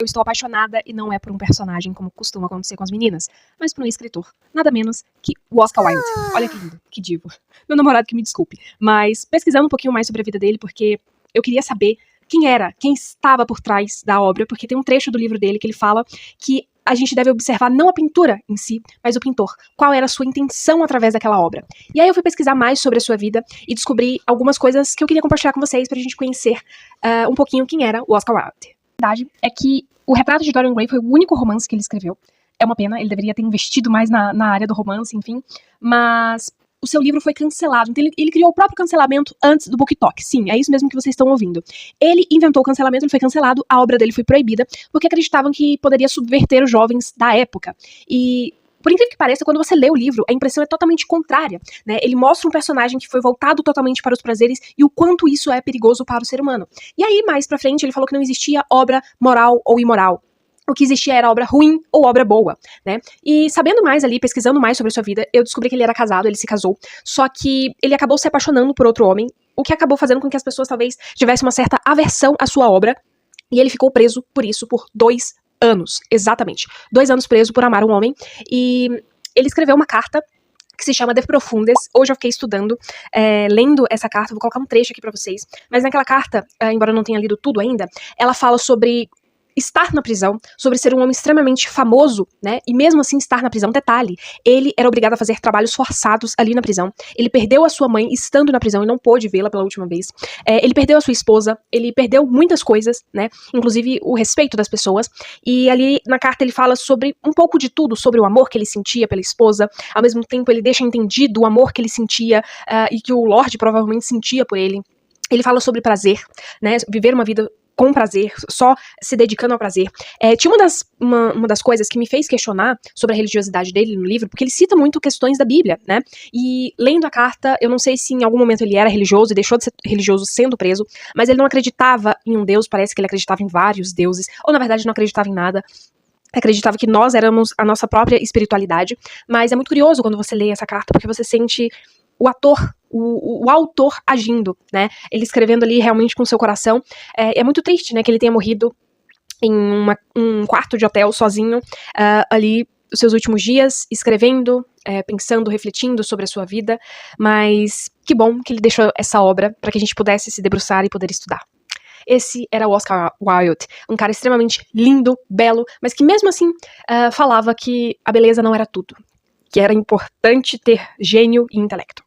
Eu estou apaixonada e não é por um personagem como costuma acontecer com as meninas, mas por um escritor, nada menos que o Oscar Wilde. Olha que lindo, que divo. Meu namorado que me desculpe, mas pesquisando um pouquinho mais sobre a vida dele, porque eu queria saber quem estava por trás da obra, porque tem um trecho do livro dele que ele fala que a gente deve observar não a pintura em si, mas o pintor. Qual era a sua intenção através daquela obra. E aí eu fui pesquisar mais sobre a sua vida e descobri algumas coisas que eu queria compartilhar com vocês pra gente conhecer um pouquinho quem era o Oscar Wilde. A verdade é que O Retrato de Dorian Gray foi o único romance que ele escreveu. É uma pena, ele deveria ter investido mais na área do romance, enfim. Mas o seu livro foi cancelado. Então ele criou o próprio cancelamento antes do BookTok. Sim, é isso mesmo que vocês estão ouvindo. Ele inventou o cancelamento, ele foi cancelado, a obra dele foi proibida, porque acreditavam que poderia subverter os jovens da época. E, por incrível que pareça, quando você lê o livro, a impressão é totalmente contrária, né? Ele mostra um personagem que foi voltado totalmente para os prazeres e o quanto isso é perigoso para o ser humano. E aí, mais pra frente, ele falou que não existia obra moral ou imoral. O que existia era obra ruim ou obra boa, né? E sabendo mais ali, pesquisando mais sobre a sua vida, eu descobri que ele era casado, ele se casou, só que ele acabou se apaixonando por outro homem, o que acabou fazendo com que as pessoas talvez tivessem uma certa aversão à sua obra, e ele ficou preso por isso por 2 anos, exatamente. 2 anos preso por amar um homem, e ele escreveu uma carta que se chama De Profundis. Hoje eu fiquei estudando, lendo essa carta, vou colocar um trecho aqui pra vocês, mas naquela carta, embora eu não tenha lido tudo ainda, ela fala sobre estar na prisão, sobre ser um homem extremamente famoso, né, e mesmo assim estar na prisão. Detalhe, ele era obrigado a fazer trabalhos forçados ali na prisão, ele perdeu a sua mãe estando na prisão e não pôde vê-la pela última vez, ele perdeu a sua esposa, ele perdeu muitas coisas, né, inclusive o respeito das pessoas, e ali na carta ele fala sobre um pouco de tudo, sobre o amor que ele sentia pela esposa, ao mesmo tempo ele deixa entendido o amor que ele sentia, e que o Lorde provavelmente sentia por ele. Ele fala sobre prazer, né, viver uma vida com prazer, só se dedicando ao prazer. Tinha uma das coisas que me fez questionar sobre a religiosidade dele no livro, porque ele cita muito questões da Bíblia, né? E lendo a carta, eu não sei se em algum momento ele era religioso e deixou de ser religioso sendo preso, mas ele não acreditava em um Deus, parece que ele acreditava em vários deuses, ou na verdade não acreditava em nada. Acreditava que nós éramos a nossa própria espiritualidade, mas é muito curioso quando você lê essa carta, porque você sente o autor agindo, né, ele escrevendo ali realmente com seu coração. É muito triste, né, que ele tenha morrido em um quarto de hotel sozinho, ali os seus últimos dias, escrevendo, pensando, refletindo sobre a sua vida, mas que bom que ele deixou essa obra para que a gente pudesse se debruçar e poder estudar. Esse era o Oscar Wilde, um cara extremamente lindo, belo, mas que mesmo assim falava que a beleza não era tudo, que era importante ter gênio e intelecto.